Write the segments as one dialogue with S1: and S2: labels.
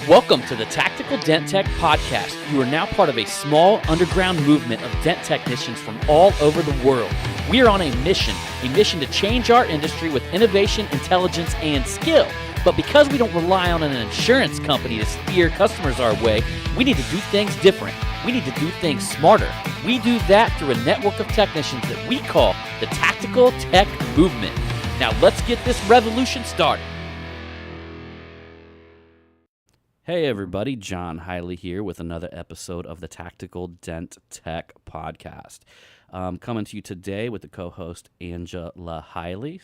S1: Welcome to the Tactical Dent Tech Podcast. You are now part of a small underground movement of dent technicians from all over the world. We are on a mission to change our industry with innovation, intelligence, and skill. But because we don't rely on an insurance company to steer customers our way, we need to do things different. We need to do things smarter. We do that through a network of technicians that we call the Tactical Tech Movement. Now let's get this revolution started. Hey everybody, John Highley here with another episode of the Tactical Dent Tech Podcast. Coming to you today with the co-host Angela Highley.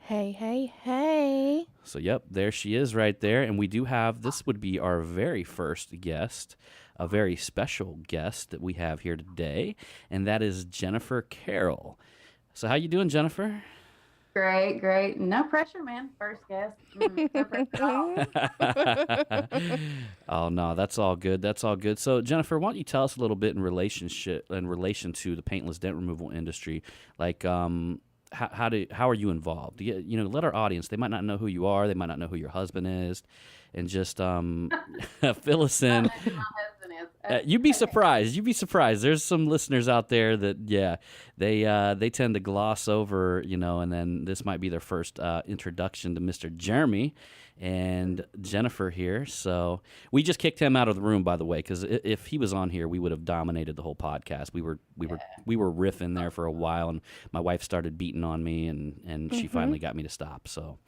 S2: Hey.
S1: So yep, there she is right there. And we do have, this would be our very first guest, a very special guest that we have here today, and that is Jennifer Carroll. So how you doing, Jennifer?
S3: Great. No pressure, man. First guest. No pressure at all.
S1: Oh, no, that's all good. So, Jennifer, why don't you tell us a little bit in relation to the paintless dent removal industry? Like, how are you involved? Let our audience, they might not know who you are. They might not know who your husband is. And just fill us in. You'd be surprised. There's some listeners out there that, they tend to gloss over, and then this might be their first introduction to Mr. Jeremy and Jennifer here. So we just kicked him out of the room, by the way, because if he was on here, we would have dominated the whole podcast. We were riffing there for a while, and my wife started beating on me, and she finally got me to stop. So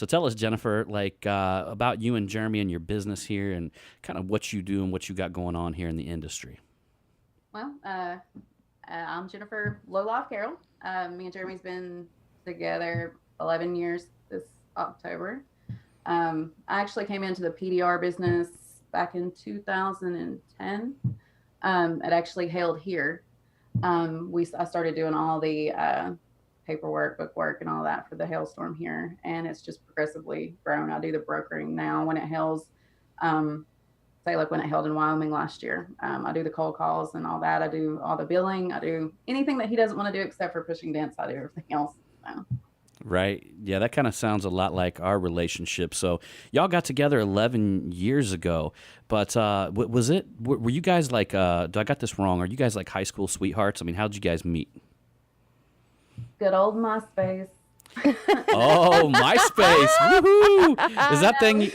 S1: tell us, Jennifer, about you and Jeremy and your business here, and kind of what you do and what you got going on here in the industry.
S3: Well, I'm Jennifer Carroll. Me and Jeremy's been together 11 years this October. I actually came into the PDR business back in 2010. It actually hailed here. I started doing all the paperwork, bookwork, and all that for the hailstorm here, and it's just progressively grown. I do the brokering now when it hails. Say like when it hailed in Wyoming last year, I do the cold calls and all that. I do all the billing. I do anything that he doesn't want to do except for pushing dents. I do everything else. So.
S1: Right. Yeah, that kind of sounds a lot like our relationship. So y'all got together 11 years ago, but were you guys like, do I got this wrong? Are you guys like high school sweethearts? I mean, how'd you guys meet?
S3: Good old MySpace.
S1: Oh, MySpace. Woohoo! Is that thing?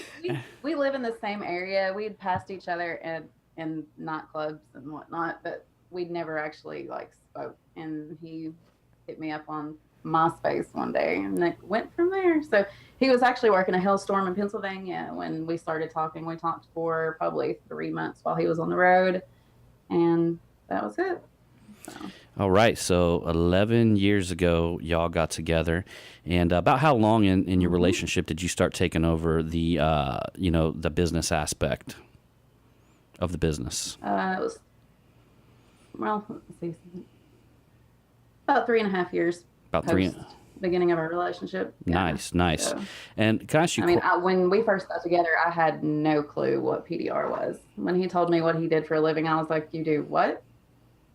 S3: We live in the same area. We'd passed each other in nightclubs and whatnot, but we'd never actually spoke. And he hit me up on MySpace one day, and it went from there. So he was actually working a hailstorm in Pennsylvania when we started talking. We talked for probably 3 months while he was on the road, and that was it. So.
S1: All right, so 11 years ago, y'all got together, and about how long in your relationship did you start taking over the the business aspect of the business?
S3: It was, let's see, about 3.5 years. Beginning of our relationship.
S1: Nice.
S3: So,
S1: and can I ask you?
S3: When we first got together, I had no clue what PDR was. When he told me what he did for a living, I was like, "You do what?"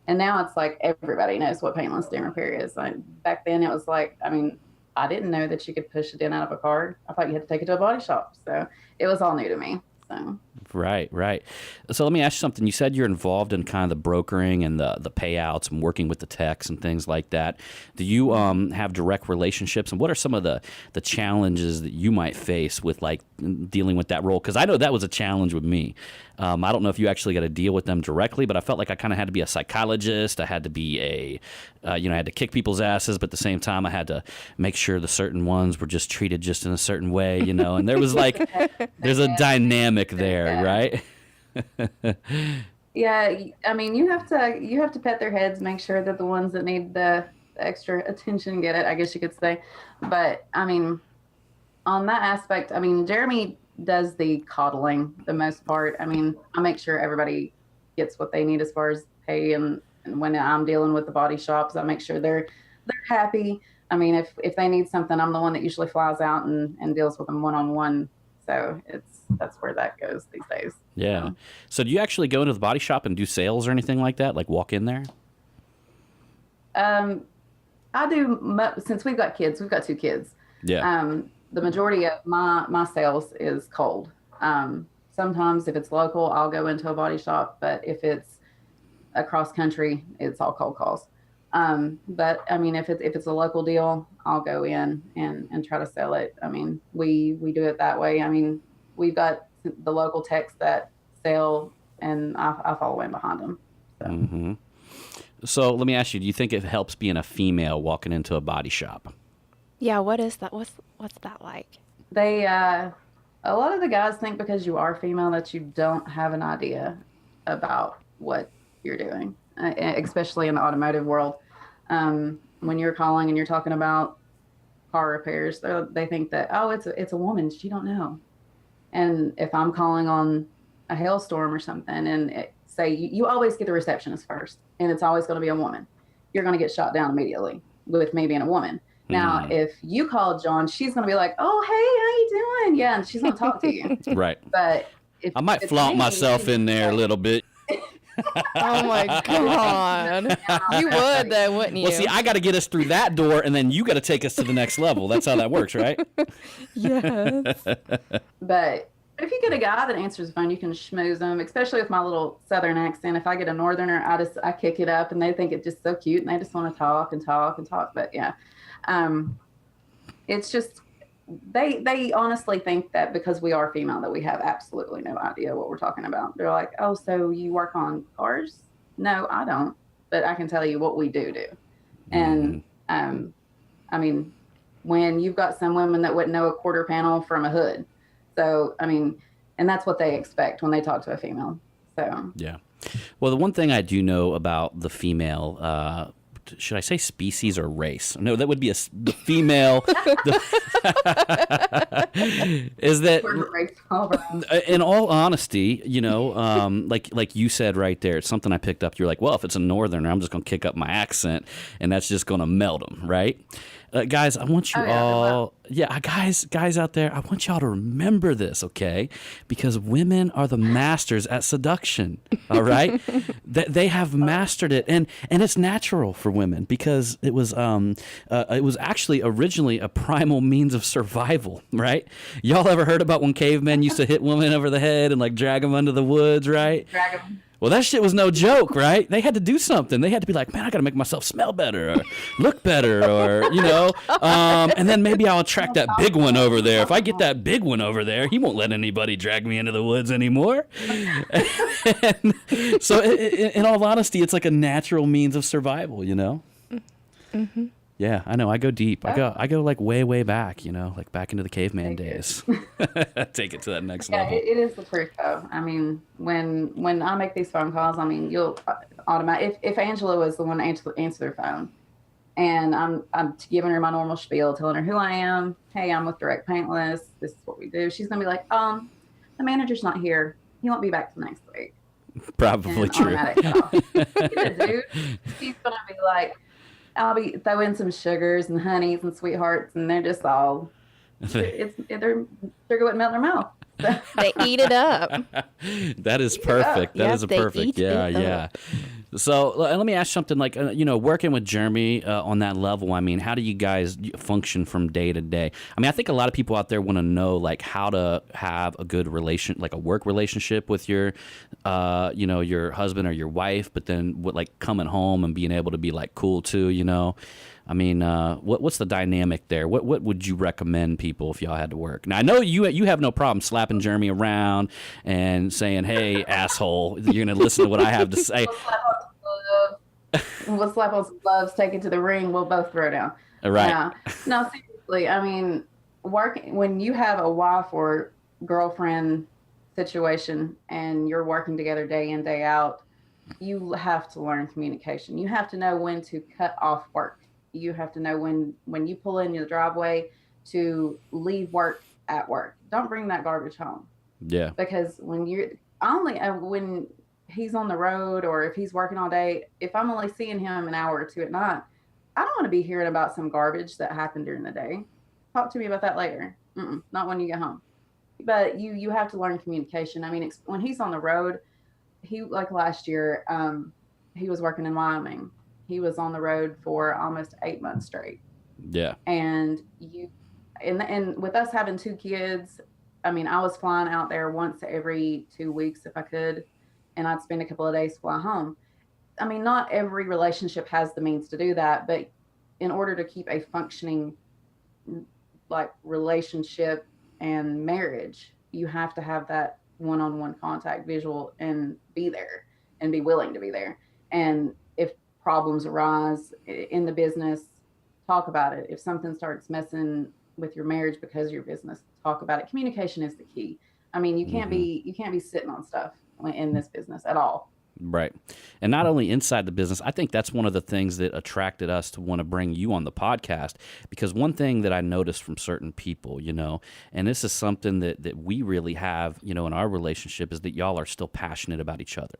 S3: And now it's like everybody knows what paintless dent repair is. Like back then, it was like, I didn't know that you could push a dent out of a car. I thought you had to take it to a body shop. So it was all new to me. So.
S1: Right. So let me ask you something. You said you're involved in kind of the brokering and the payouts and working with the techs and things like that. Do you have direct relationships? And what are some of the challenges that you might face with dealing with that role? Because I know that was a challenge with me. I don't know if you actually got to deal with them directly, but I felt like I kind of had to be a psychologist. I had to be I had to kick people's asses, but at the same time I had to make sure the certain ones were just treated just in a certain way, and there was there's a dynamic there, right?
S3: Yeah, you have to pet their heads, make sure that the ones that need the extra attention get it, I guess you could say. But on that aspect, Jeremy does the coddling the most part. I make sure everybody gets what they need as far as pay, and when I'm dealing with the body shops, I make sure they're happy. If they need something, I'm the one that usually flies out and deals with them one-on-one. So that's where that goes these days.
S1: Yeah. So do you actually go into the body shop and do sales or anything like that? Like walk in there?
S3: I do, since we've got 2 kids.
S1: Yeah.
S3: The majority of my sales is cold. sometimes if it's local, I'll go into a body shop, but if it's across country, it's all cold calls. But I mean, if it's a local deal, I'll go in and try to sell it. I mean, we do it that way. I mean, we've got the local techs that sell, and I follow in behind them. So.
S1: Mm-hmm. So let me ask you, do you think it helps being a female walking into a body shop?
S2: Yeah, what is that? What's that like?
S3: They, a lot of the guys think because you are female that you don't have an idea about what you're doing, especially in the automotive world. When you're calling and you're talking about car repairs, they think that, oh, it's a woman. She don't know. And if I'm calling on a hailstorm or something, and say you always get the receptionist first, and it's always going to be a woman, you're going to get shot down immediately with me being a woman. Now, if you call John, she's going to be like, oh, hey, how you doing? Yeah, and she's going to talk to you.
S1: Right.
S3: But if
S1: I might flaunt myself in there a little bit.
S2: Oh my God. You would though, wouldn't you?
S1: Well, see, I got to get us through that door, and then you got to take us to the next level. That's how that works, right?
S2: Yes.
S3: But if you get a guy that answers the phone, you can schmooze them, especially with my little Southern accent. If I get a Northerner, I kick it up, and they think it's just so cute, and they just want to talk and talk and talk. But yeah, it's just, they honestly think that because we are female that we have absolutely no idea what we're talking about. They're like, oh, so you work on cars? No, I don't, but I can tell you what we do. And I mean, when you've got some women that wouldn't know a quarter panel from a hood. So, I mean, and that's what they expect when they talk to a female. So,
S1: yeah. Well, the one thing I do know about the female, should I say species or race? No, that would be the female. Is that, in all honesty, you know, like you said right there, it's something I picked up. You're like, well, if it's a Northerner, I'm just going to kick up my accent, and that's just going to melt them, right? Guys, I want you all, guys out there, I want y'all to remember this, okay? Because women are the masters at seduction, all right? They have mastered it, and it's natural for women because it was actually originally a primal means of survival, right? Y'all ever heard about when cavemen used to hit women over the head and like drag them under the woods, right?
S3: Drag them.
S1: Well, that shit was no joke, right? They had to do something. They had to be like, man, I got to make myself smell better or look better or, you know. And then maybe I'll attract that big one over there. If I get that big one over there, he won't let anybody drag me into the woods anymore. And so in all honesty, it's like a natural means of survival, you know? Mm-hmm. Yeah, I know. I go deep. I go like way back, you know, like back into the caveman days. Take it to that next level.
S3: It is the truth, though. I mean, when I make these phone calls, I mean, you'll automatically, if Angela was the one to answer their phone, and I'm giving her my normal spiel, telling her who I am. Hey, I'm with Direct Paintless. This is what we do. She's gonna be like, the manager's not here. He won't be back till next week.
S1: Probably true.
S3: Dude, she's gonna be like, I'll be throwing some sugars and honeys and sweethearts, and they're just all, their sugar wouldn't melt in their mouth.
S2: They eat it up.
S1: That is perfect. That is a perfect. Yeah. So let me ask something like, you know, working with Jeremy on that level, I mean, how do you guys function from day to day? I mean, I think a lot of people out there want to know, like, how to have a good like a work relationship with your, you know, your husband or your wife, but then what, like coming home and being able to be like cool too, you know? I mean, what's the dynamic there? What would you recommend people if y'all had to work? Now, I know you have no problem slapping Jeremy around and saying, hey, asshole, you're going to listen to what I have to say.
S3: We'll slap on some gloves, take it to the ring, we'll both throw down.
S1: Right.
S3: Yeah. No, seriously, I mean, when you have a wife or girlfriend situation and you're working together day in, day out, you have to learn communication. You have to know when to cut off work. You have to know when you pull in your driveway to leave work at work. Don't bring that garbage home.
S1: Yeah.
S3: Because when he's on the road or if he's working all day, if I'm only seeing him an hour or two at night, I don't want to be hearing about some garbage that happened during the day. Talk to me about that later. Not when you get home. But you have to learn communication. I mean, when he's on the road, like last year, he was working in Wyoming. He was on the road for almost 8 months straight.
S1: Yeah.
S3: And and with us having 2 kids, I mean, I was flying out there once every 2 weeks if I could, and I'd spend a couple of days fly home. I mean, not every relationship has the means to do that, but in order to keep a functioning like relationship and marriage, you have to have that one-on-one contact, visual, and be there and be willing to be there. And if problems arise in the business, talk about it. If something starts messing with your marriage because of your business, talk about it. Communication is the key. I mean, you can't be sitting on stuff in this business at all.
S1: Right. And not only inside the business, I think that's one of the things that attracted us to want to bring you on the podcast, because one thing that I noticed from certain people, and this is something that we really have, in our relationship, is that y'all are still passionate about each other.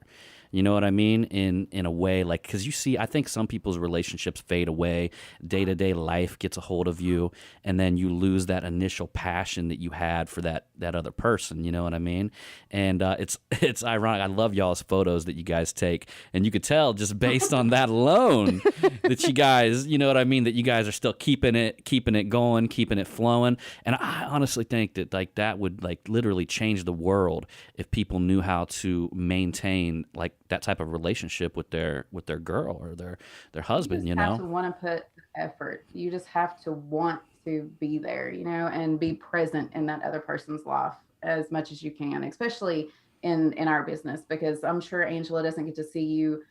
S1: You know what I mean? In a way, like, because you see, I think some people's relationships fade away, day-to-day life gets a hold of you, and then you lose that initial passion that you had for that other person. You know what I mean? And it's ironic. I love y'all's photos that you guys take, and you could tell just based on that alone that you guys, you know what I mean, that you guys are still keeping it going, keeping it flowing. And I honestly think that like that would like literally change the world if people knew how to maintain like that type of relationship with their girl or their husband.
S3: You have to want to put effort. You just have to want to be there, and be present in that other person's life as much as you can, especially in our business, because I'm sure Angela doesn't get to see you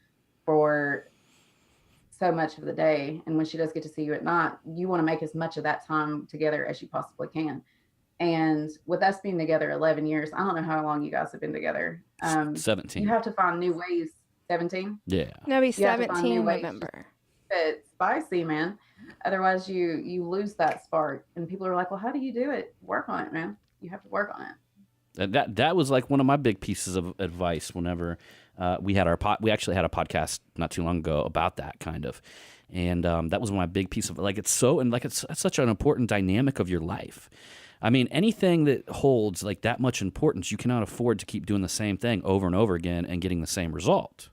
S3: for so much of the day, and when she does get to see you at night, you want to make as much of that time together as you possibly can. And with us being together 11 years, I don't know how long you guys have been together.
S1: 17.
S3: You have to find new ways. 17?
S1: Yeah.
S2: No, be 17, remember.
S3: It's spicy, man. Otherwise, you lose that spark. And people are like, well, how do you do it? Work on it, man. You have to work on it.
S1: That was like one of my big pieces of advice whenever we had we actually had a podcast not too long ago about that kind of. And that was one of my big pieces of like, it's such an important dynamic of your life. I mean, anything that holds like that much importance, you cannot afford to keep doing the same thing over and over again and getting the same result.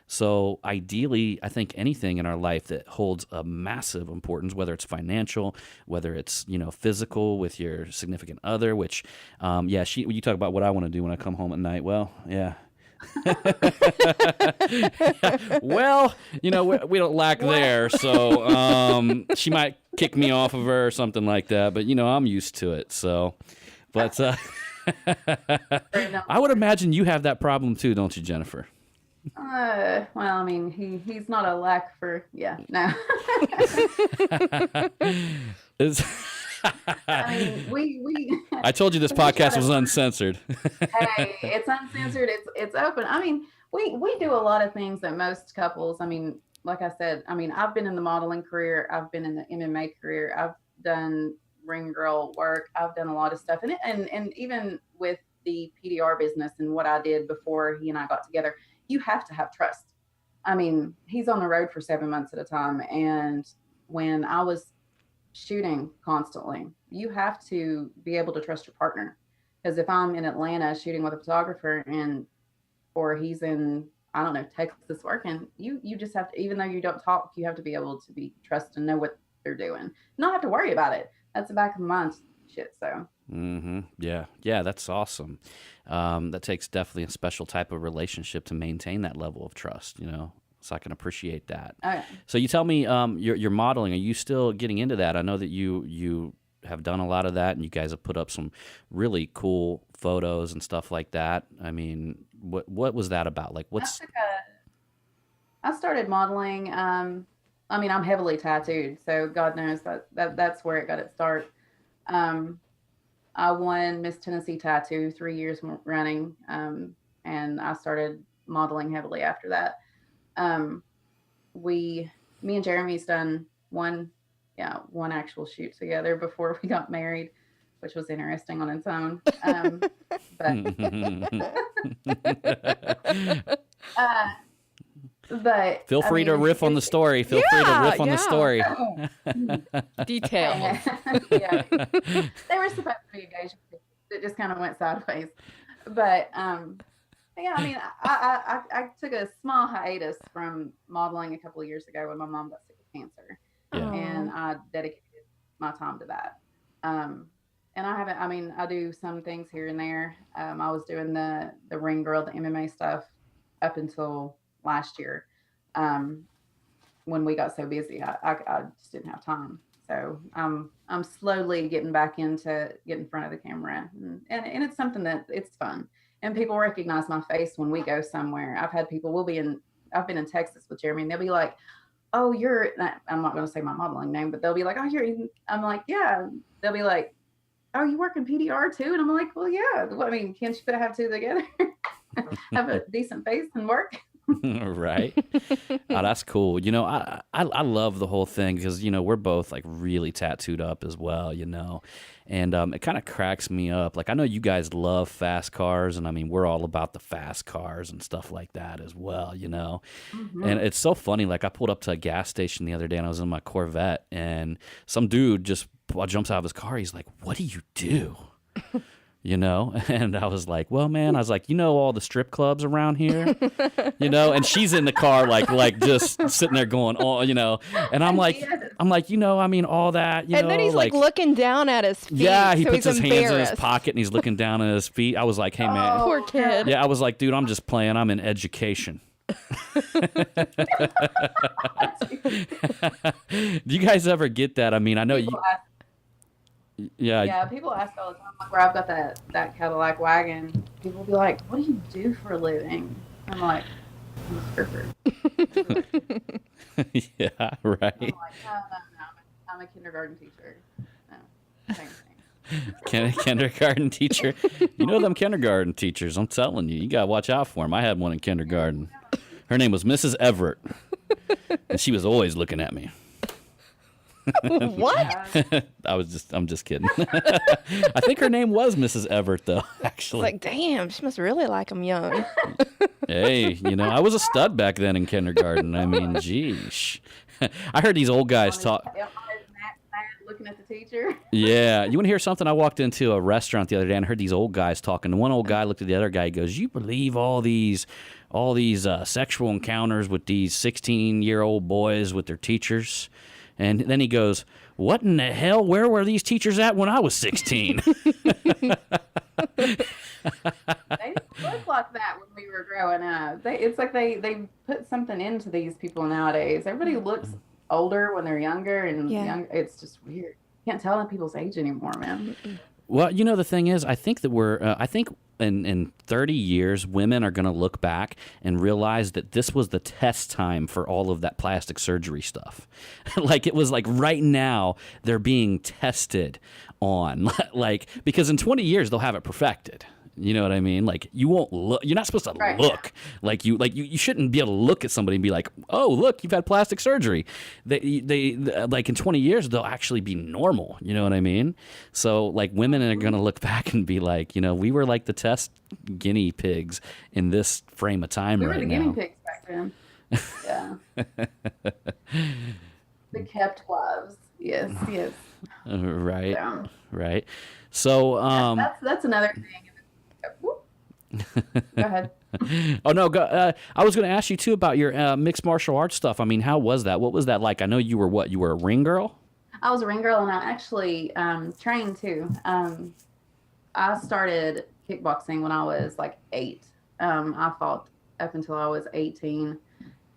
S1: So ideally, I think anything in our life that holds a massive importance, whether it's financial, whether it's, physical with your significant other, which, you talk about what I want to do when I come home at night. Well, yeah. Well, we don't lack there, so she might kick me off of her or something like that, but I'm used to it. So, but I would imagine you have that problem too, don't you, Jennifer?
S3: Well, I mean, he's not a lack for no. I mean, we
S1: I told you this podcast was uncensored.
S3: Hey, it's uncensored. It's open. I mean, we do a lot of things that most couples. I mean, like I said, I mean, I've been in the modeling career. I've been in the MMA career. I've done ring girl work. I've done a lot of stuff, and even with the PDR business and what I did before he and I got together, you have to have trust. I mean, he's on the road for 7 months at a time, and when I was shooting constantly, you have to be able to trust your partner, because if I'm in Atlanta shooting with a photographer or he's in, I don't know, Texas working, you just have to, even though you don't talk, you have to be able to be trust and know what they're doing, not have to worry about it. That's the back of my mind shit. So
S1: yeah, that's awesome. That takes definitely a special type of relationship to maintain that level of trust, so I can appreciate that.
S3: Okay.
S1: So you tell me, you're modeling. Are you still getting into that? I know that you have done a lot of that, and you guys have put up some really cool photos and stuff like that. I mean, what was that about? Like,
S3: I started modeling. I mean, I'm heavily tattooed, so God knows that's where it got its start. I won Miss Tennessee Tattoo 3 years running, and I started modeling heavily after that. Me and Jeremy's done one actual shoot together before we got married, which was interesting on its own. But
S1: feel free to riff on the story. Feel free to riff on the story.
S2: Details.
S3: Yeah. They were supposed to be engaged. It just kind of went sideways. But yeah, I mean, I took a small hiatus from modeling a couple of years ago when my mom got sick with cancer.
S1: Yeah.
S3: And I dedicated my time to that. And and I haven't. I mean, I do some things here and there. I was doing the ring girl, the MMA stuff, up until last year, um, when we got so busy. I just didn't have time. So I'm slowly getting back into getting in front of the camera, and it's something that it's fun, and people recognize my face when we go somewhere. I've had people. I've been in Texas with Jeremy, and they'll be like, "Oh, I'm not going to say my modeling name, but they'll be like, "Oh, I'm like, "Yeah." They'll be like, "Oh, you work in PDR too?" And I'm like, "Well, yeah. Well, I mean, can't you have two together? Have a decent face and work?"
S1: Right. Oh, that's cool. I love the whole thing because, we're both like really tattooed up as well, and it kind of cracks me up. Like, I know you guys love fast cars, and I mean, we're all about the fast cars and stuff like that as well,
S3: Mm-hmm.
S1: And it's so funny. Like, I pulled up to a gas station the other day and I was in my Corvette, and some dude just jumps out of his car. He's like, "What do you do?" And I was like, "Well, man," I was like, all the strip clubs around here, and she's in the car, like just sitting there going, "Oh," and I'm like, I mean, all that,
S2: And then he's like looking down at his feet.
S1: Yeah, he
S2: so
S1: puts
S2: he's
S1: his hands in his
S2: embarrassed.
S1: pocket and he's looking down at his feet. I was like, "Hey, man."
S2: Poor kid.
S1: Yeah, I was like, "Dude, I'm just playing. I'm in education." Do you guys ever get that? I mean, I know you.
S3: Yeah, people ask all the time, like, where I've got that Cadillac wagon. People will be like, "What do you do for a living?" I'm like, "I'm a stripper."
S1: Yeah, right.
S3: I'm like, no, I'm a kindergarten teacher. No, same thing.
S1: Kindergarten teacher. Them kindergarten teachers, I'm telling you got to watch out for them. I had one in kindergarten. Her name was Mrs. Everett, and she was always looking at me.
S2: What?
S1: I'm just kidding. I think her name was Mrs. Everett, though, actually.
S2: It's like, damn, she must really like him young.
S1: Hey, I was a stud back then in kindergarten. I mean, geez. I heard these old guys talk.
S3: Looking at the teacher.
S1: Yeah. You want to hear something? I walked into a restaurant the other day and heard these old guys talking. And one old guy looked at the other guy. He goes, "You believe all these sexual encounters with these 16-year-old boys with their teachers?" And then he goes, "What in the hell? Where were these teachers at when I was 16?
S3: They look like that when we were growing up. It's like they put something into these people nowadays. Everybody looks older when they're younger, and it's just weird. You can't tell people's age anymore, man.
S1: Well, the thing is, I think that I think in 30 years, women are going to look back and realize that this was the test time for all of that plastic surgery stuff. Like, it was like right now they're being tested on, like, because in 20 years they'll have it perfected. You know what I mean? Like, you won't look. You're not supposed to look like you shouldn't be able to look at somebody and be like, "Oh, look, you've had plastic surgery." They like in 20 years they'll actually be normal. You know what I mean? So like women are gonna look back and be like, we were like the test guinea pigs in this frame of time right now.
S3: We were the guinea pigs back then. Yeah. The kept lives. Yes.
S1: Right.
S3: Yeah.
S1: Right. So
S3: that's another thing. Go ahead.
S1: Oh no, I was going to ask you too about your mixed martial arts stuff. I mean, how was that? What was that like? I know you were you were a ring girl?
S3: I was a ring girl, and I actually trained too. I started kickboxing when I was like 8. I fought up until I was 18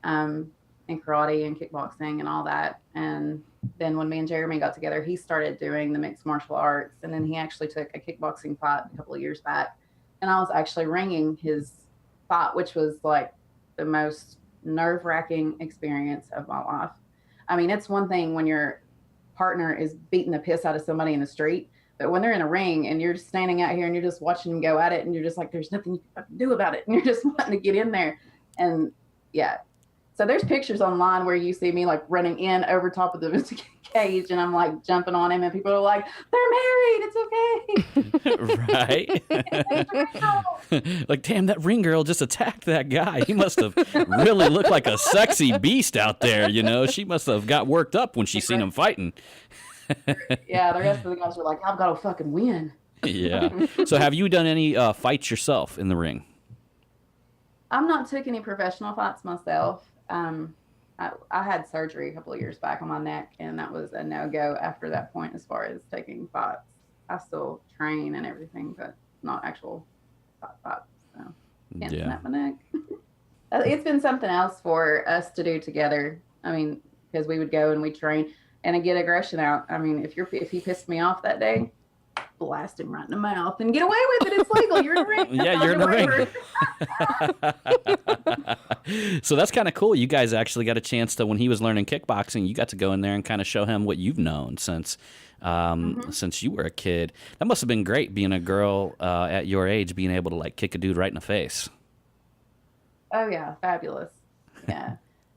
S3: in karate and kickboxing and all that. And then when me and Jeremy got together, he started doing the mixed martial arts, and then he actually took a kickboxing fight a couple of years back. And I was actually ringing his fight, which was like the most nerve-wracking experience of my life. I mean, it's one thing when your partner is beating the piss out of somebody in the street, but when they're in a ring and you're just standing out here and you're just watching them go at it, and you're just like, there's nothing you can do about it, and you're just wanting to get in there. And yeah, so there's pictures online where you see me like running in over top of the cage, and I'm like jumping on him, and people are like, "They're married, it's
S1: okay." Right. Like, damn, that ring girl just attacked that guy. He must have really looked like a sexy beast out there. She must have got worked up when she seen him fighting.
S3: Yeah, the rest of the guys were like, "I've got to fucking win."
S1: Yeah. So have you done any fights yourself in the ring?
S3: I've not took any professional fights myself. I had surgery a couple of years back on my neck, and that was a no-go after that point as far as taking fights. I still train and everything, but not actual fight. So can't snap my neck. It's been something else for us to do together. I mean, because we would go and we'd train and I'd get aggression out. I mean, if he pissed me off that day, blast him right in the mouth and get away with it. It's legal. You're in the ring.
S1: Yeah, you're in the ring. So that's kind of cool. You guys actually got a chance to, when he was learning kickboxing, you got to go in there and kind of show him what you've known since you were a kid. That must have been great being a girl at your age, being able to like kick a dude right in the face.
S3: Oh yeah, fabulous. Yeah,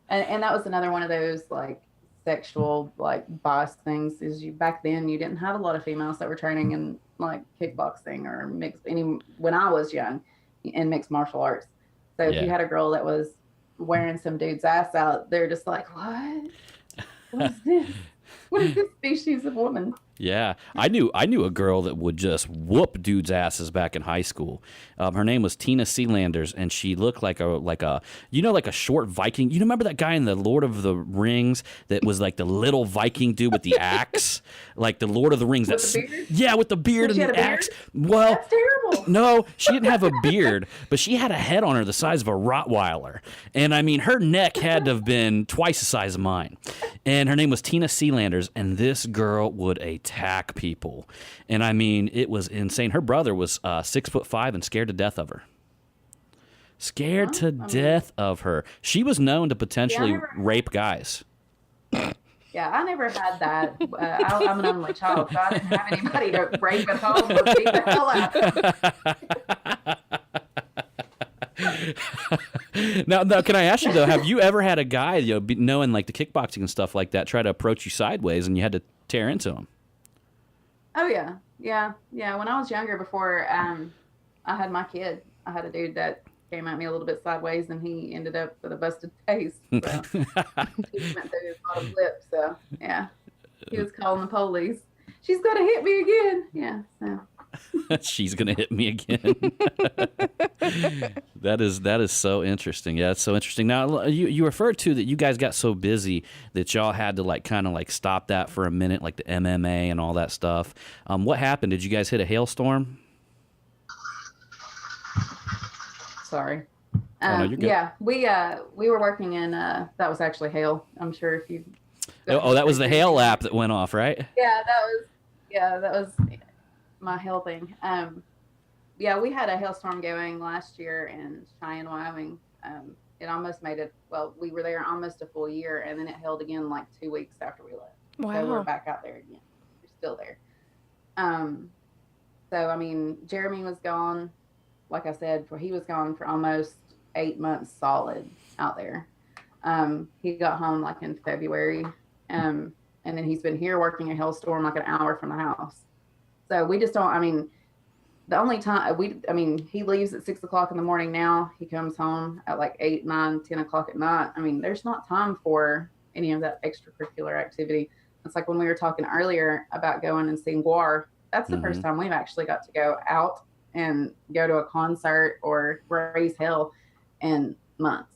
S3: and that was another one of those like sexual like boss things. Is you back then you didn't have a lot of females that were training in like kickboxing or when I was young in mixed martial arts. So if you had a girl that was wearing some dude's ass out, they're just like, what? What is this? What is this species of woman?
S1: Yeah, I knew a girl that would just whoop dudes' asses back in high school. Her name was Tina Sealanders, and she looked like a short Viking. You remember that guy in the Lord of the Rings that was like the little Viking dude with the axe, like the Lord of the Rings.
S3: With the beard?
S1: Yeah, with the beard and the axe. Well,
S3: that's terrible.
S1: No, she didn't have a beard, but she had a head on her the size of a Rottweiler, and I mean her neck had to have been twice the size of mine. And her name was Tina Sealanders, and this girl would attack people. And I mean, it was insane. Her brother was 6'5" and scared to death of her. Scared to death of her. She was known to potentially rape guys.
S3: Yeah, I never had that. I'm an only child, so I didn't have anybody to rape at home or beat the hell out.
S1: Now, can I ask you though? Have you ever had a guy, knowing like the kickboxing and stuff like that, try to approach you sideways and you had to tear into him?
S3: Oh yeah. When I was younger, before I had my kid, I had a dude that came at me a little bit sideways, and he ended up with a busted face. So he went through his bottom lip. So yeah, he was calling the police. She's gonna hit me again. Yeah. So.
S1: She's gonna hit me again. That is so interesting. Yeah, it's so interesting. Now you referred to that you guys got so busy that y'all had to kind of stop that for a minute, like the MMA and all that stuff. What happened? Did you guys hit a hailstorm?
S3: Sorry.
S1: No, you're good.
S3: Yeah, we were working in that was actually hail. I'm sure if you.
S1: Oh, that was the hail app that went off, right?
S3: Yeah, that was my hail thing. Yeah, we had a hailstorm going last year in Cheyenne, Wyoming. It almost made it. Well, we were there almost a full year, and then it held again like 2 weeks after we left.
S2: Wow.
S3: So we're back out there again. We're still there. So I mean, Jeremy was gone. Like I said, he was gone for almost 8 months solid out there. He got home like in February, and then he's been here working a hailstorm like an hour from the house. So we just don't. I mean, the only time he leaves at 6 o'clock in the morning. Now he comes home at like 8, 9, 10 o'clock at night. I mean, there's not time for any of that extracurricular activity. It's like when we were talking earlier about going and seeing Guar. That's the first time we've actually got to go out and go to a concert or raise hell in months.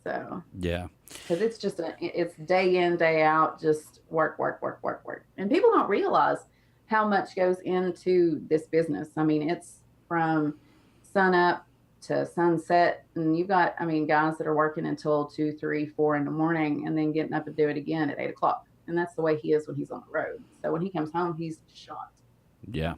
S3: So
S1: yeah,
S3: because it's just it's day in, day out, just work. And people don't realize how much goes into this business. I mean, it's from sun up to sunset, and you've got, guys that are working until 2, 3, 4 in the morning and then getting up and do it again at 8 o'clock. And that's the way he is when he's on the road. So when he comes home, he's shot.
S1: Yeah,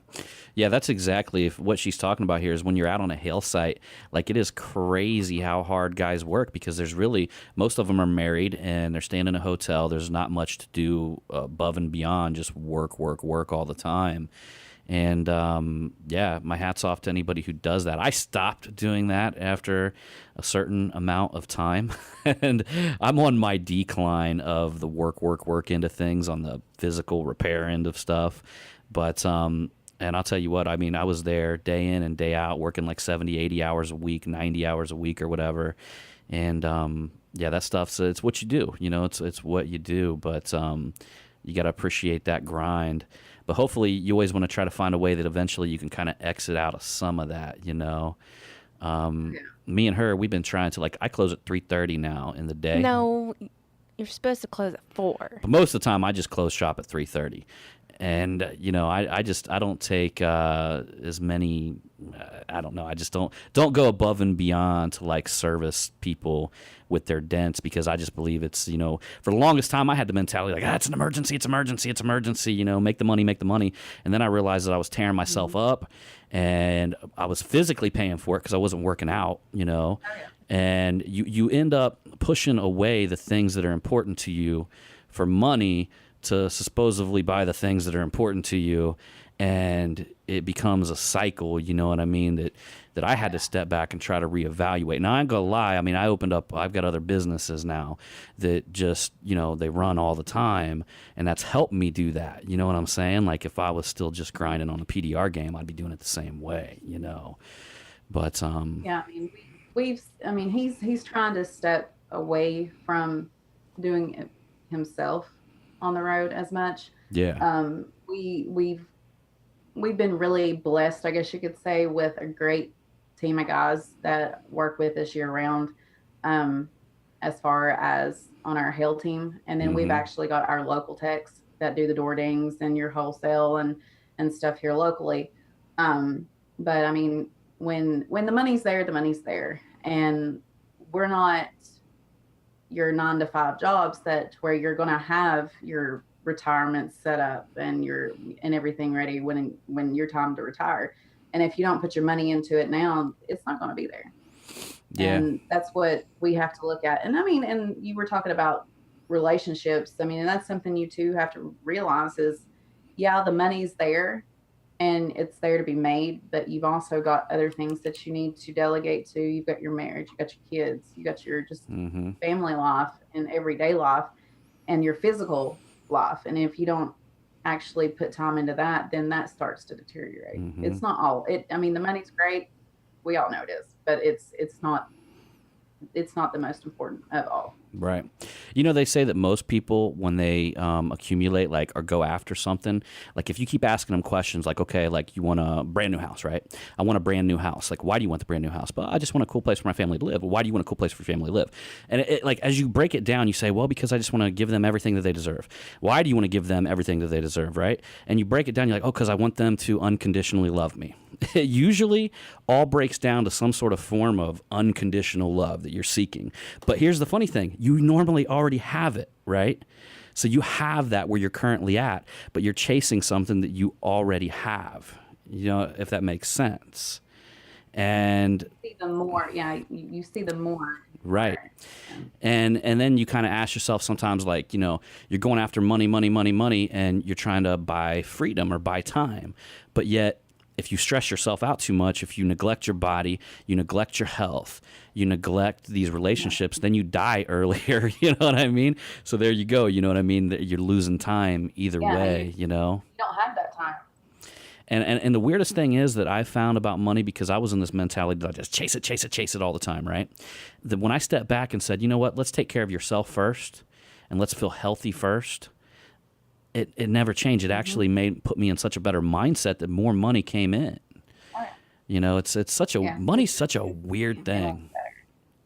S1: that's exactly what she's talking about here is when you're out on a hail site, like it is crazy how hard guys work because there's really, most of them are married and they're staying in a hotel. There's not much to do above and beyond, just work all the time. And yeah, my hat's off to anybody who does that. I stopped doing that after a certain amount of time, and I'm on my decline of the work into things on the physical repair end of stuff. But, and I'll tell you what, I was there day in and day out working like 70, 80 hours a week, 90 hours a week or whatever. And, yeah, that stuff's, it's what you do, it's what you do, but, you got to appreciate that grind. But hopefully you always want to try to find a way that eventually you can kind of exit out of some of that, Me and her, we've been trying to, I close at 3:30 now in the day.
S2: No, you're supposed to close at 4.
S1: But most of the time I just close shop at 3:30. And I don't take as many. I don't know. I just don't go above and beyond to like service people with their dents, because I just believe it's, for the longest time I had the mentality like, it's an emergency, it's emergency, make the money. And then I realized that I was tearing myself up, and I was physically paying for it because I wasn't working out,
S3: Oh, yeah.
S1: and you end up pushing away the things that are important to you for money to supposedly buy the things that are important to you, and it becomes a cycle, you know what I mean, that I had to step back and try to reevaluate. Now, I ain't gonna lie, I mean, I've got other businesses now that just, they run all the time, and that's helped me do that, you know what I'm saying? Like, if I was still just grinding on a PDR game, I'd be doing it the same way, But,
S3: Yeah, I mean, he's trying to step away from doing it himself on the road as much.
S1: yeah.
S3: We've been really blessed, I guess you could say, with a great team of guys that work with us year round, as far as on our Hail team. And then we've actually got our local techs that do the door dings and your wholesale and stuff here locally. But I mean, when the money's there, the money's there. And we're not your 9-to-5 jobs where you're going to have your retirement set up and everything ready when your time to retire. And if you don't put your money into it now, it's not going to be there.
S1: Yeah.
S3: And that's what we have to look at. And I mean, and you were talking about relationships. I mean, and that's something you too have to realize is, yeah, the money's there and it's there to be made, but you've also got other things that you need to delegate to. You've got your marriage, you got your kids, you got your just family life and everyday life and your physical life. And if you don't actually put time into that, then that starts to deteriorate. It's not all it. I mean, the money's great. We all know it is, but it's not the most important of all.
S1: Right. They say that most people, when they accumulate, like, or go after something, like, if you keep asking them questions like, okay, like, you want a brand new house, right? I want a brand new house. Like, why do you want the brand new house? But I just want a cool place for my family to live. Well, why do you want a cool place for your family to live? And it, like, as you break it down, you say, well, because I just want to give them everything that they deserve. Why do you want to give them everything that they deserve, right? And you break it down, you're like, oh, because I want them to unconditionally love me. It usually all breaks down to some sort of form of unconditional love that you're seeking. But here's the funny thing. You normally already have it, right? So you have that where you're currently at, but you're chasing something that you already have, if that makes sense. And
S3: you see the more, you see the more.
S1: Right. And then you kind of ask yourself sometimes, like, you're going after money, and you're trying to buy freedom or buy time. But yet, if you stress yourself out too much, if you neglect your body, you neglect your health, you neglect these relationships, then you die earlier. You know what I mean? So there you go. You know what I mean? You're losing time either way,
S3: You don't have that time.
S1: And the weirdest thing is that I found about money, because I was in this mentality that I just chase it all the time, right? That when I stepped back and said, you know what, let's take care of yourself first and let's feel healthy first. It never changed. It actually put me in such a better mindset that more money came in.
S3: Oh, yeah.
S1: It's such a money's such a weird thing.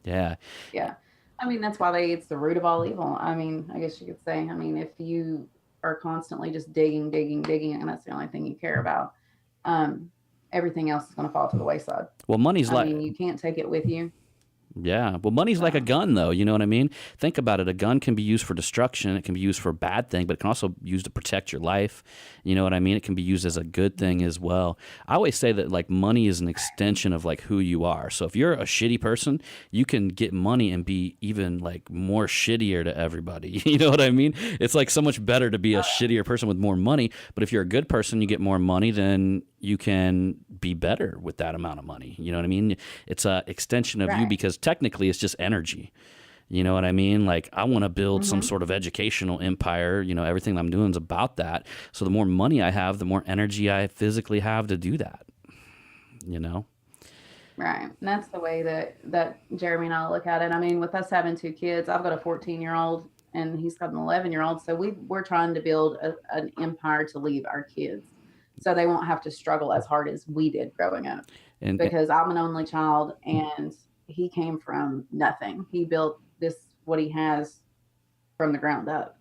S1: Yeah.
S3: Yeah. I mean, that's why it's the root of all evil. I mean, I guess you could say, I mean, if you are constantly just digging, and that's the only thing you care about, everything else is going to fall to the wayside.
S1: Well,
S3: I mean, you can't take it with you.
S1: Yeah. Well, money's like a gun, though. You know what I mean? Think about it. A gun can be used for destruction. It can be used for a bad thing, but it can also be used to protect your life. You know what I mean? It can be used as a good thing as well. I always say that, like, money is an extension of, like, who you are. So if you're a shitty person, you can get money and be even, like, more shittier to everybody. You know what I mean? It's, like, so much better to be a shittier person with more money. But if you're a good person, you get more money, then you can be better with that amount of money. You know what I mean? It's a extension of you, because technically it's just energy. You know what I mean? Like, I want to build some sort of educational empire. Everything I'm doing is about that. So the more money I have, the more energy I physically have to do that.
S3: Right. And that's the way that Jeremy and I look at it. I mean, with us having 2 kids, I've got a 14-year-old and he's got an 11-year-old. So we're trying to build an empire to leave our kids, so they won't have to struggle as hard as we did growing up. Because I'm an only child and he came from nothing. He built what he has from the ground up.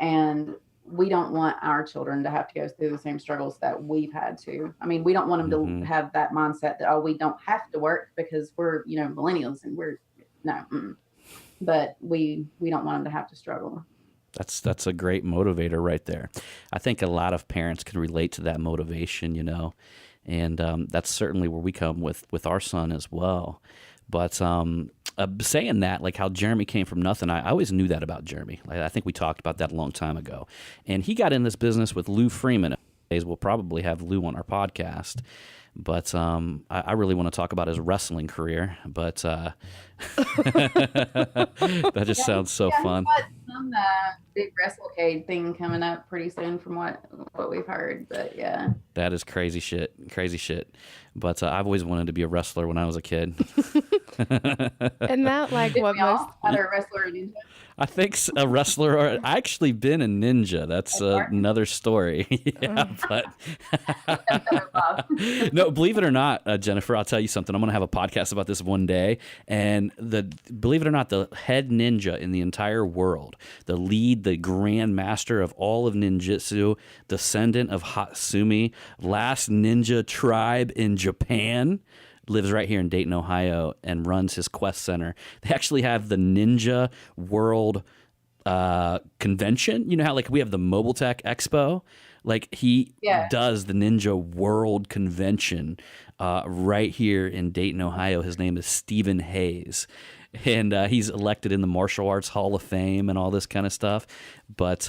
S3: And we don't want our children to have to go through the same struggles that we've had to. I mean, we don't want them to have that mindset that, oh, we don't have to work because we're, millennials and but we don't want them to have to struggle.
S1: That's a great motivator right there. I think a lot of parents can relate to that motivation, and that's certainly where we come with our son as well. But saying that, like how Jeremy came from nothing, I always knew that about Jeremy. Like, I think we talked about that a long time ago. And he got in this business with Lou Freeman. We'll probably have Lou on our podcast. But I really want to talk about his wrestling career. But that just sounds so fun.
S3: Some big WrestleCade thing coming up pretty soon from what we've heard. But yeah. That
S1: is crazy shit. But I've always wanted to be a wrestler when I was a kid.
S2: And that like what most
S3: either a wrestler or a ninja?
S1: I think a wrestler, or I actually been a ninja. That's another story. Yeah, but no, believe it or not, Jennifer, I'll tell you something. I'm going to have a podcast about this one day. And believe it or not, the head ninja in the entire world, the grand master of all of ninjutsu, descendant of Hatsumi, last ninja tribe in Japan, lives right here in Dayton, Ohio, and runs his quest center. They actually have the Ninja World convention. You know how like we have the Mobile Tech Expo? Like he does the Ninja World convention right here in Dayton, Ohio. His name is Stephen Hayes. And he's elected in the Martial Arts Hall of Fame and all this kind of stuff. But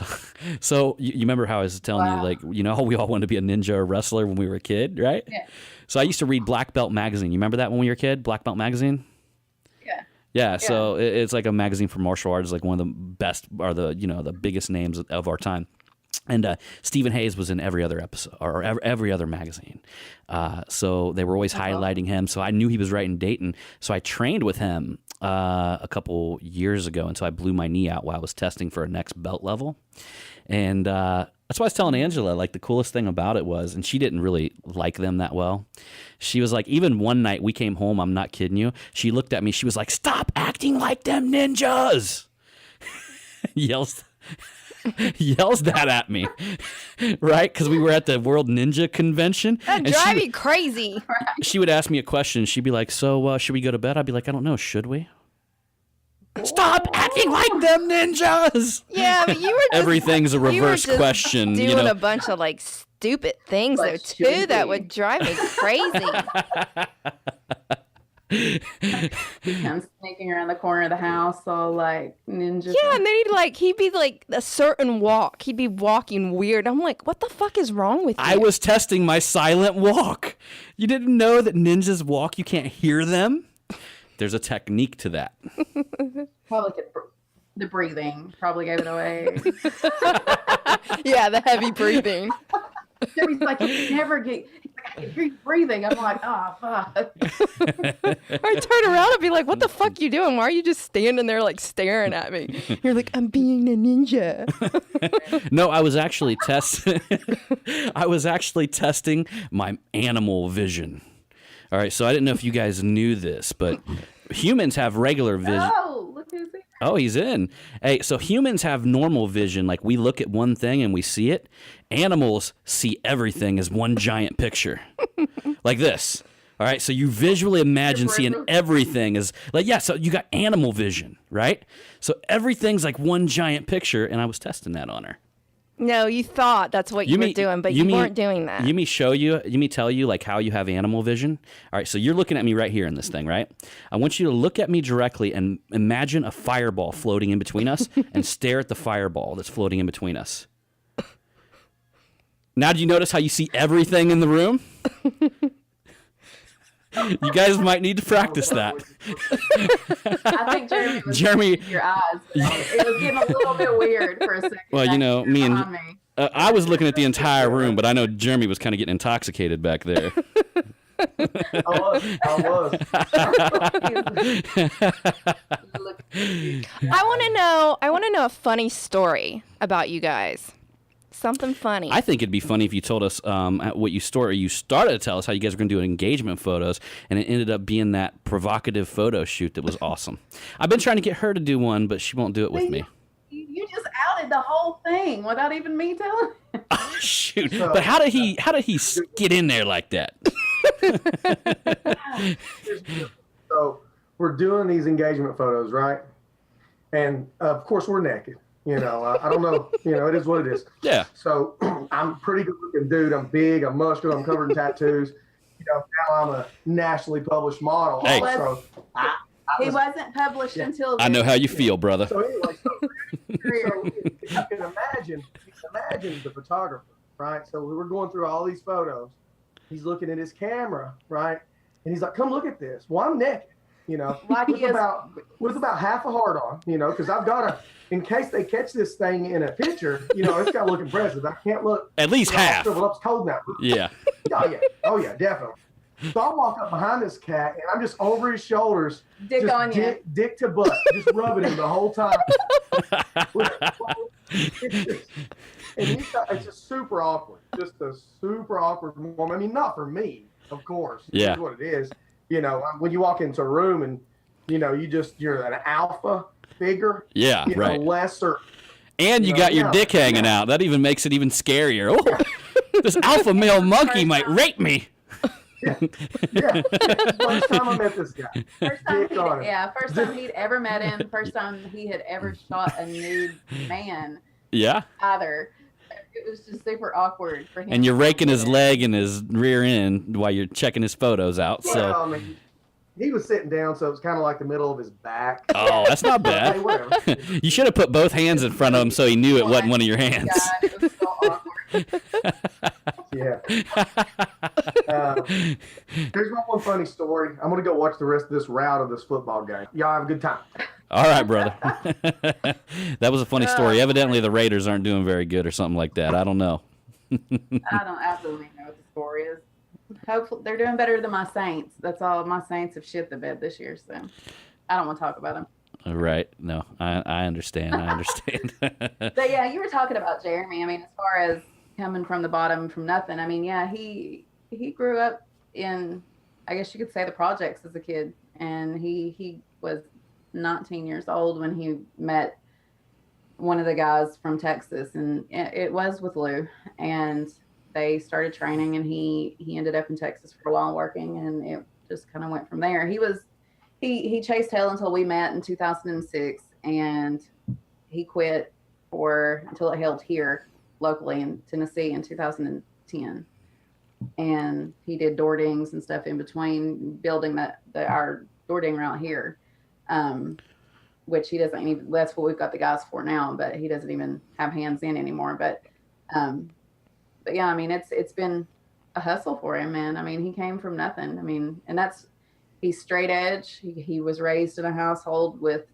S1: so you remember how I was telling you, like, we all wanted to be a ninja or wrestler when we were a kid, right? Yeah. So I used to read Black Belt Magazine. You remember that when we were a kid? Black Belt Magazine? Yeah. So it's like a magazine for martial arts, like one of the best or the biggest names of our time. And Stephen Hayes was in every other episode or every other magazine. So they were always highlighting him. So I knew he was right in Dayton. So I trained with him a couple years ago until I blew my knee out while I was testing for a next belt level. And that's why I was telling Angela, like the coolest thing about it was, and she didn't really like them that well. She was like, even one night we came home, I'm not kidding you. She looked at me. She was like, "Stop acting like them ninjas." Yells that at me, right? Because we were at the World Ninja Convention.
S2: That drive me crazy.
S1: She would ask me a question. She'd be like, "So should we go to bed?" I'd be like, "I don't know. Should we?" Stop acting like them ninjas.
S2: Yeah, but you were just,
S1: everything's a reverse question.
S2: Doing a bunch of like stupid things though too that would drive me crazy.
S3: I'm sneaking around the corner of the house, all like ninja.
S2: Yeah, and then he'd be like a certain walk. He'd be walking weird. I'm like, what the fuck is wrong with you?
S1: I was testing my silent walk. You didn't know that ninjas walk? You can't hear them. There's a technique to that.
S3: Probably the breathing probably gave it away.
S2: Yeah, the heavy breathing.
S3: He's like, I can hear you breathing. I'm like, oh, fuck.
S2: I turn around and be like, what the fuck you doing? Why are you just standing there like staring at me? You're like, I'm being a ninja.
S1: No, I was actually testing my animal vision. All right, so I didn't know if you guys knew this, but humans have regular vision.
S3: Oh, look who's here.
S1: Oh, he's in. Hey, so humans have normal vision, like we look at one thing and we see it. Animals see everything as one giant picture, like this. All right, so you visually imagine seeing everything as like, so you got animal vision, right? So everything's like one giant picture, and I was testing that on her.
S2: No, you thought that's what you were doing, but you weren't doing that.
S1: You me tell you like how you have animal vision. All right, so you're looking at me right here in this thing, right? I want you to look at me directly and imagine a fireball floating in between us and stare at the fireball that's floating in between us. Now, do you notice how you see everything in the room? You guys might need to practice that.
S3: I think Jeremy was your eyes. It was getting a little bit weird for a second.
S1: Well, me and I was looking at the entire room, but I know Jeremy was kind of getting intoxicated back there.
S4: I was.
S2: I want to know a funny story about you guys. Something funny.
S1: I think it'd be funny if you told us what you started to tell us how you guys were going to do engagement photos, and it ended up being that provocative photo shoot that was awesome. I've been trying to get her to do one, but she won't do it with me.
S3: You just it the whole thing without even me telling him.
S1: Oh, shoot!
S4: So-
S1: But how did he get in there like that?
S4: So we're doing these engagement photos, right? And of course we're naked. You know, I don't know. You know, it is what it is.
S1: Yeah.
S4: So I'm a pretty good looking dude. I'm big. I'm muscular. I'm covered in tattoos. You know, now I'm a nationally published model.
S1: Hey.
S4: Also,
S3: He wasn't published until
S1: I know how you feel, brother.
S4: So anyway, you can imagine the photographer, right? So we were going through all these photos. He's looking at his camera, right? And he's like, "Come look at this." Well, I'm naked, you know,
S3: Like
S4: with
S3: he is-
S4: about half a heart on, you know, because I've got to, in case they catch this thing in a picture, you know, it's got to look impressive. I can't look
S1: At least half.
S4: Well, it's cold now.
S1: Yeah.
S4: Oh yeah, definitely. So I walk up behind this cat, and I'm just over his shoulders,
S3: Dick
S4: just
S3: on you.
S4: dick to butt, just rubbing him the whole time. And it's just super awkward, just a super awkward moment. I mean, not for me, of course.
S1: Yeah.
S4: It's what it is. You know, when you walk into a room and, you know, you're an alpha figure.
S1: Yeah,
S4: you know,
S1: right.
S4: lesser.
S1: And you got your dick hanging out. That even makes it even scarier. Oh, this alpha male monkey might rape me.
S4: Yeah. First time I met this guy.
S3: First time
S4: Dick on him.
S3: first time he'd ever met him. First time he had ever shot a nude man
S1: Yeah.
S3: either. It was just super awkward for him.
S1: And you're raking his leg and his rear end while you're checking his photos out. So,
S4: Well, I mean, he was sitting down, so it was kind of like the middle of his back.
S1: oh, that's not
S4: Hey,
S1: bad.
S4: whatever.
S1: You should have put both hands in front of him so he knew it wasn't one of your hands.
S3: God, it was so awkward.
S4: Yeah. Here's my one funny story. I'm going to go watch the rest of this route of this football game. Y'all have a good time.
S1: All right, brother. That was a funny story. Evidently, the Raiders aren't doing very good or something like that. I don't know.
S3: I don't absolutely know what the score is. Hopefully, they're doing better than my Saints. That's all. My Saints have shit the bed this year, so I don't want to talk about them.
S1: All right. No, I understand. I understand.
S3: But yeah, you were talking about Jeremy. I mean, as far as coming from the bottom from nothing, I mean, yeah, he grew up in, I guess you could say, the projects as a kid, and he was 19 years old when he met one of the guys from Texas, and it was with Lou, and they started training, and he ended up in Texas for a while working, and it just kind of went from there. He chased hell until we met in 2006, and he quit until it held here locally in Tennessee in 2010. And he did door dings and stuff in between building our door ding route here, which he doesn't even, that's what we've got the guys for now, but he doesn't even have hands in anymore. But yeah, I mean, it's been a hustle for him, man. I mean, he came from nothing. I mean, and he's straight edge. He was raised in a household with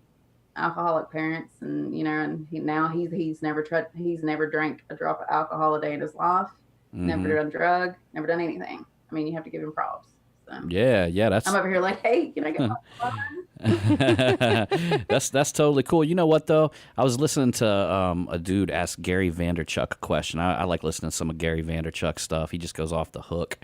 S3: alcoholic parents, and you know, and he's never drank a drop of alcohol a day in his life. Never done drug, never done anything. I mean, you have to give him props. So.
S1: Yeah, that's
S3: I'm over here like, hey, can I get my phone?
S1: that's totally cool. You know what though? I was listening to a dude ask Gary Vaynerchuk a question. I like listening to some of Gary Vaynerchuk stuff. He just goes off the hook.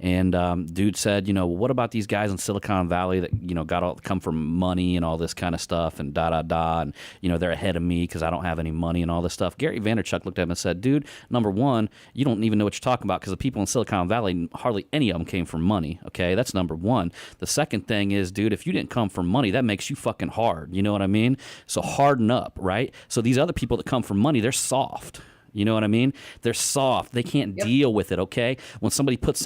S1: And dude said, you know, what about these guys in Silicon Valley that, you know, come from money and all this kind of stuff and and, you know, they're ahead of me because I don't have any money and all this stuff. Gary Vaynerchuk looked at him and said, dude, number one, you don't even know what you're talking about because the people in Silicon Valley, hardly any of them came from money. Okay, that's number one. The second thing is, dude, if you didn't come from money, that makes you fucking hard. You know what I mean? So harden up, right? So these other people that come from money, they're soft. You know what I mean? They're soft. They can't deal with it, okay? When somebody hits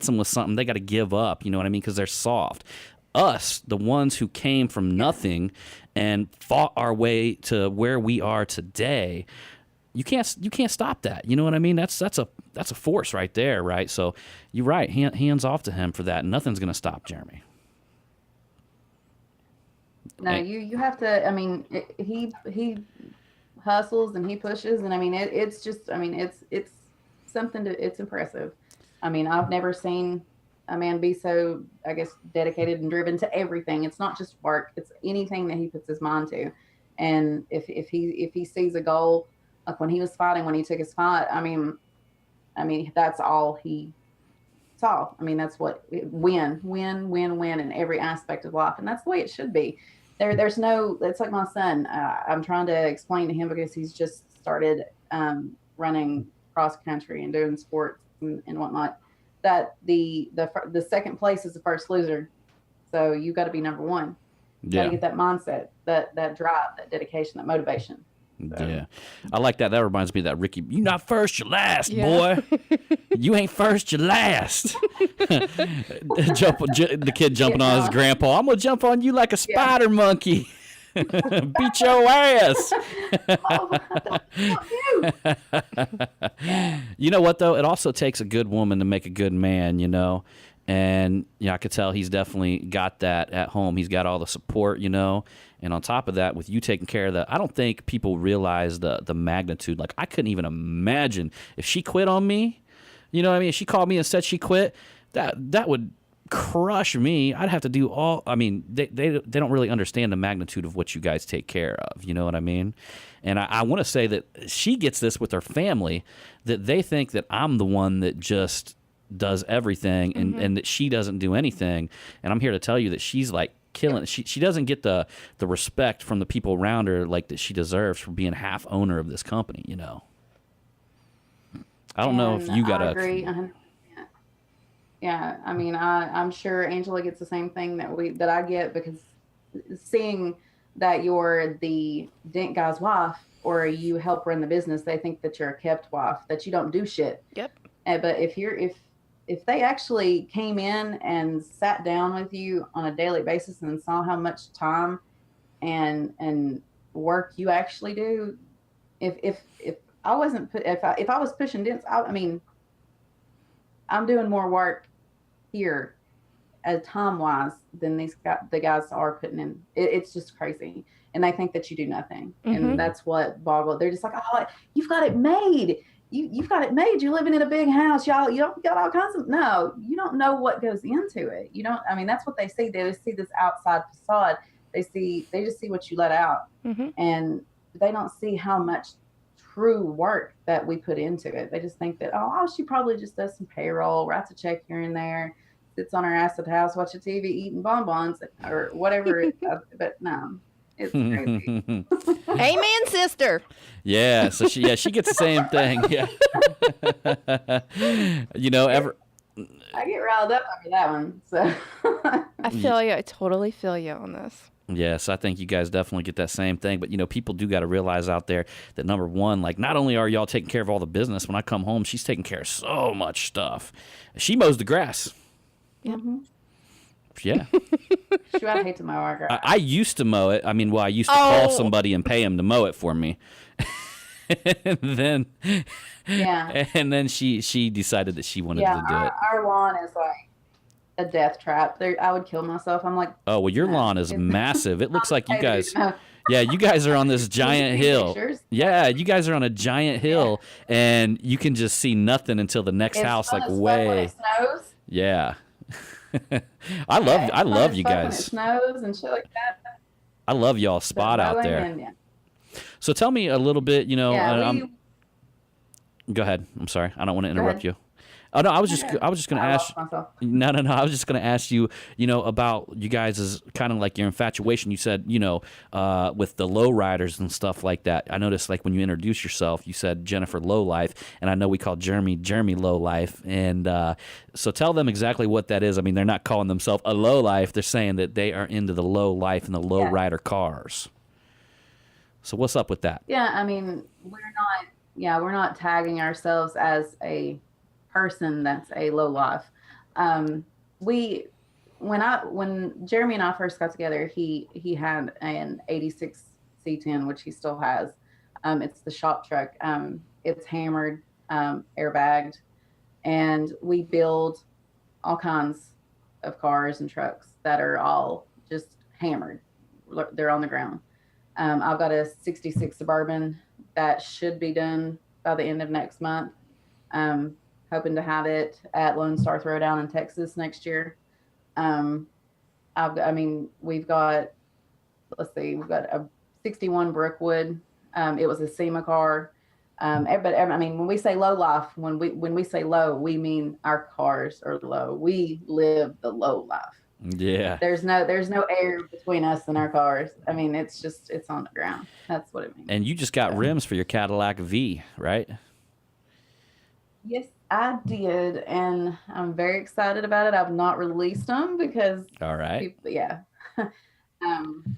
S1: them with something, they got to give up, you know what I mean? Because they're soft. Us, the ones who came from nothing and fought our way to where we are today, you can't stop that. You know what I mean? That's a force right there, right? So you're right. Hands off to him for that. Nothing's going to stop Jeremy.
S3: No, you have to. I mean, he hustles and he pushes, and I mean, it's something it's impressive. I mean, I've never seen a man be so, I guess, dedicated and driven to everything. It's not just work; it's anything that he puts his mind to. And if he sees a goal, like when he was fighting, when he took his fight, I mean, that's all he saw. I mean, that's what win in every aspect of life, and that's the way it should be. there's no, it's like my son. I'm trying to explain to him because he's just started running cross country and doing sports and whatnot, that the second place is the first loser. So you got to be number one. You got to get that mindset, that drive, that dedication, that motivation. So.
S1: Yeah, I like that. That reminds me of that Ricky. You not first, you last, boy. You ain't first, you last. The kid jumping on his grandpa. I'm gonna jump on you like a spider monkey. Beat your ass. You know what though? It also takes a good woman to make a good man. You know. And I could tell he's definitely got that at home. He's got all the support, And on top of that, with you taking care of that, I don't think people realize the magnitude. Like, I couldn't even imagine if she quit on me. You know what I mean? If she called me and said she quit, that would crush me. I'd have to do all. I mean, they don't really understand the magnitude of what you guys take care of. You know what I mean? And I want to say that she gets this with her family, that they think that I'm the one that just does everything and that she doesn't do anything. And I'm here to tell you that she's like killing it. She doesn't get the respect from the people around her like that she deserves for being half owner of this company, I don't know if you got
S3: I agree 100%. Yeah, I mean, I'm sure Angela gets the same thing that I get, because seeing that you're the dent guy's wife or you help run the business, they think that you're a kept wife, that you don't do shit.
S2: Yep.
S3: But if they actually came in and sat down with you on a daily basis and saw how much time and work you actually do, if I was pushing dents, I mean, I'm doing more work here time wise than the guys are putting in. It's just crazy, and they think that you do nothing, and that's what boggled. They're just like, oh, you've got it made. You've got it made. You're living in a big house, y'all. You got all kinds of. No, you don't know what goes into it. You don't. I mean, that's what they see. They just see this outside facade. They just see what you let out, and they don't see how much true work that we put into it. They just think that, oh, she probably just does some payroll, writes a check here and there, sits on her ass at the house, watching TV, eating bonbons or whatever. But no. It's crazy.
S2: Amen, sister.
S1: Yeah, so she gets the same thing. Yeah.
S3: I get riled up over that one. So
S2: I feel you. I totally feel you on this.
S1: Yes, I think you guys definitely get that same thing. But, people do got to realize out there that, number one, like, not only are y'all taking care of all the business, when I come home, she's taking care of so much stuff. She mows the grass.
S2: Yeah.
S1: Yeah.
S3: Shoot, I hate to mow our grass.
S1: I used to mow it. I mean, I used to call somebody and pay him to mow it for me. and then she decided that she wanted to do it.
S3: Our lawn is like a death trap. I would kill myself. I'm like,
S1: oh, well, your lawn is massive. It looks like you guys. Yeah, you guys are on this giant hill. Yeah, you guys are on a giant hill, and you can just see nothing until the next house, like way.
S3: When it snows.
S1: Yeah. I love you guys.
S3: When it snows and shit like that.
S1: I love y'all spot out there. So tell me a little bit, go ahead. I'm sorry. I don't want to interrupt you. Oh no, I was just going to ask. No. I was just going to ask you, about you guys' kind of like your infatuation. You said, with the low riders and stuff like that. I noticed, like, when you introduced yourself, you said Jennifer Low Life, and I know we call Jeremy Low Life. And so tell them exactly what that is. I mean, they're not calling themselves a low life. They're saying that they are into the low life and the low rider cars. So what's up with that?
S3: Yeah, I mean, we're not tagging ourselves as a person that's a low life. When Jeremy and I first got together, he had an 86 C10, which he still has. It's the shop truck. It's hammered, airbagged, and we build all kinds of cars and trucks that are all just hammered. They're on the ground. I've got a 66 Suburban that should be done by the end of next month. Hoping to have it at Lone Star Throwdown in Texas next year. We've got a 61 Brookwood. It was a SEMA car. But I mean, when we say low life, when we say low, we mean our cars are low. We live the low life.
S1: Yeah.
S3: There's no air between us and our cars. I mean, it's on the ground. That's what it means.
S1: And you just got rims for your Cadillac V, right?
S3: Yes, I did, and I'm very excited about it. I've not released them because
S1: All right.
S3: yeah. I'm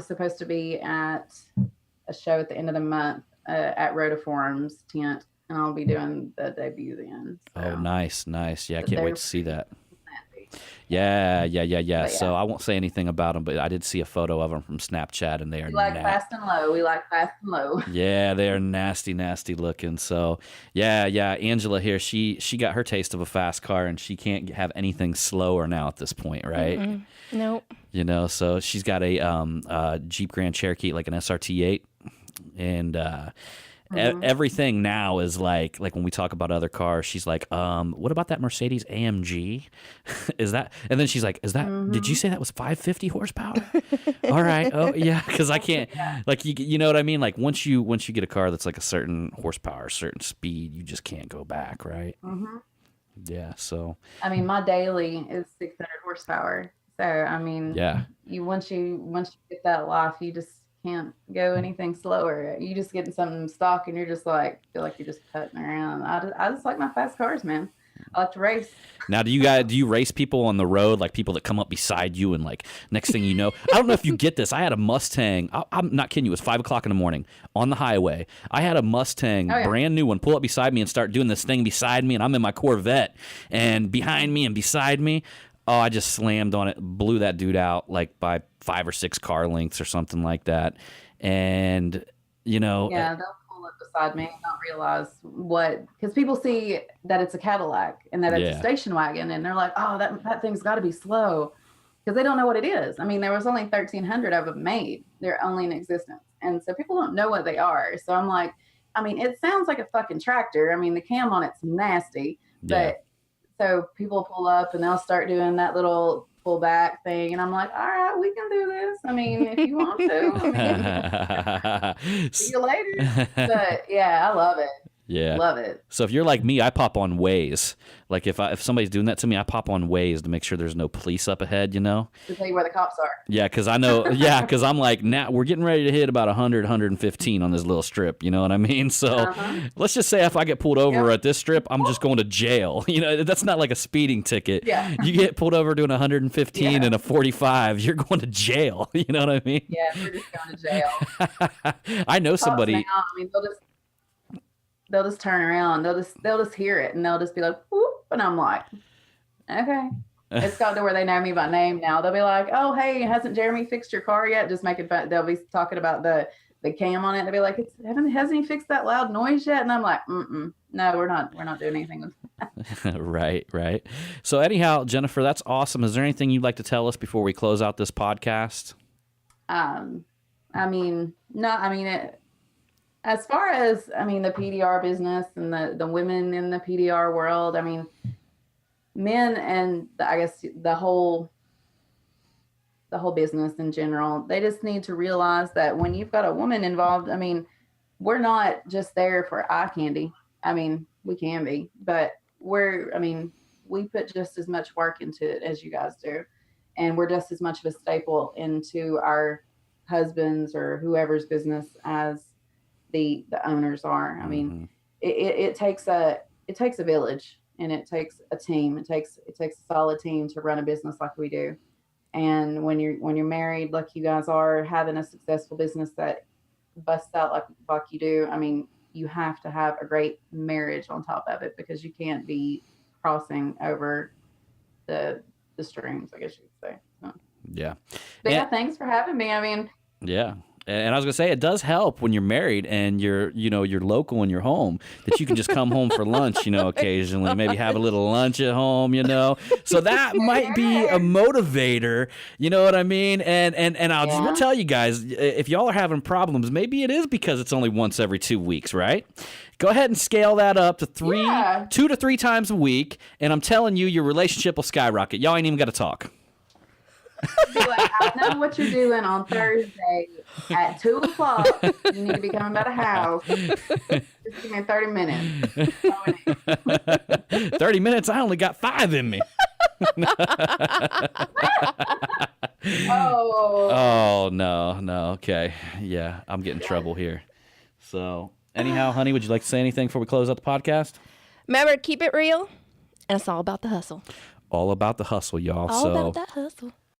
S3: supposed to be at a show at the end of the month at Rotiforum's tent, and I'll be doing the debut then. So.
S1: Oh, nice. Yeah, I can't wait to see that.
S3: Snappy.
S1: Yeah. So I won't say anything about them, but I did see a photo of them from Snapchat, and they are
S3: We like fast and low. We like fast and low.
S1: Yeah, they are nasty looking. So yeah. Angela here, she got her taste of a fast car, and she can't have anything slower now at this point, right?
S2: Mm-mm. Nope.
S1: You know, so she's got a Jeep Grand Cherokee, like an SRT8, and everything now is like when we talk about other cars, she's like, what about that Mercedes AMG? Is that? And then she's like, is that? Did you say that was 550 horsepower? All right. Oh yeah, because I can't like you know what I mean. Like once you get a car that's like a certain horsepower, certain speed, you just can't go back, right?
S3: Mm-hmm.
S1: Yeah. So
S3: I mean, my daily is 600 horsepower. So I mean,
S1: yeah.
S3: Once you get that life, you just can't go anything slower. You just getting something stock, and you're just like feel like you're just cutting around. I just like my fast cars, man. I like to race.
S1: Now, do you race people on the road, like people that come up beside you, and like next thing you know, I don't know if you get this. I had a Mustang. I'm not kidding you. It was 5:00 in the morning on the highway. I had a Mustang, brand new one, pull up beside me and start doing this thing beside me, and I'm in my Corvette, and behind me and beside me. Oh, I just slammed on it, blew that dude out like by 5 or 6 car lengths or something like that. And, you know.
S3: Yeah, they'll pull up beside me and not realize because people see that it's a Cadillac and that it's a station wagon, and they're like, oh, that thing's got to be slow, because they don't know what it is. I mean, there was only 1,300 of them made. They're only in existence. And so people don't know what they are. So I'm like, I mean, it sounds like a fucking tractor. I mean, the cam on it's nasty, but. So people pull up and they'll start doing that little pull back thing. And I'm like, all right, we can do this. I mean, if you want to. I mean, see you later. But yeah, I love it.
S1: Yeah.
S3: Love it.
S1: So if you're like me, I pop on Waze. Like if somebody's doing that to me, I pop on Waze to make sure there's no police up ahead, you know?
S3: To tell you where the cops are.
S1: Yeah, because I know, because I'm like, now we're getting ready to hit about 100, 115 on this little strip, you know what I mean? So let's just say if I get pulled over at this strip, I'm just going to jail. You know, that's not like a speeding ticket. Yeah. You get pulled over doing 115 and a 45, you're going to jail. You know what I mean?
S3: Yeah, we're just going to jail.
S1: I know somebody.
S3: Now, I mean, they'll just turn around. They'll just hear it, and they'll just be like, whoop, and I'm like, okay. It's got to where they know me by name now. They'll be like, oh, hey, hasn't Jeremy fixed your car yet? Just making fun. They'll be talking about the cam on it. They'll be like, hasn't he fixed that loud noise yet? And I'm like, no, we're not doing anything with that.
S1: Right. So anyhow, Jennifer, that's awesome. Is there anything you'd like to tell us before we close out this podcast?
S3: As far as, the PDR business and the women in the PDR world, men and I guess the whole business in general, they just need to realize that when you've got a woman involved, we're not just there for eye candy. We can be, but we put just as much work into it as you guys do. And we're just as much of a staple into our husbands or whoever's business as the owners are. It takes a village, and it takes a team. It takes a solid team to run a business like we do. And when you're married, like you guys are, having a successful business that busts out like you do, you have to have a great marriage on top of it, because you can't be crossing over the streams, I guess you could say. So.
S1: Yeah.
S3: But thanks for having me.
S1: Yeah. And I was gonna say, it does help when you're married and you're local in your home, that you can just come home for lunch, occasionally, maybe have a little lunch at home, So that might be a motivator, you know what I mean? And we'll tell you guys, if y'all are having problems, maybe it is because it's only once every 2 weeks, right? Go ahead and scale that up to 2 to 3 times a week, and I'm telling you, your relationship will skyrocket. Y'all ain't even got to talk.
S3: Be like, I know what you're doing on Thursday at 2:00. You need to be coming by the house. Just give me 30 minutes.
S1: 30 minutes? I only got 5 in me. Oh no. Okay. Yeah, I'm getting trouble here. So anyhow, honey, would you like to say anything before we close out the podcast?
S2: Remember, keep it real, and it's all about the hustle.
S1: All about the hustle, y'all.
S2: All about that hustle.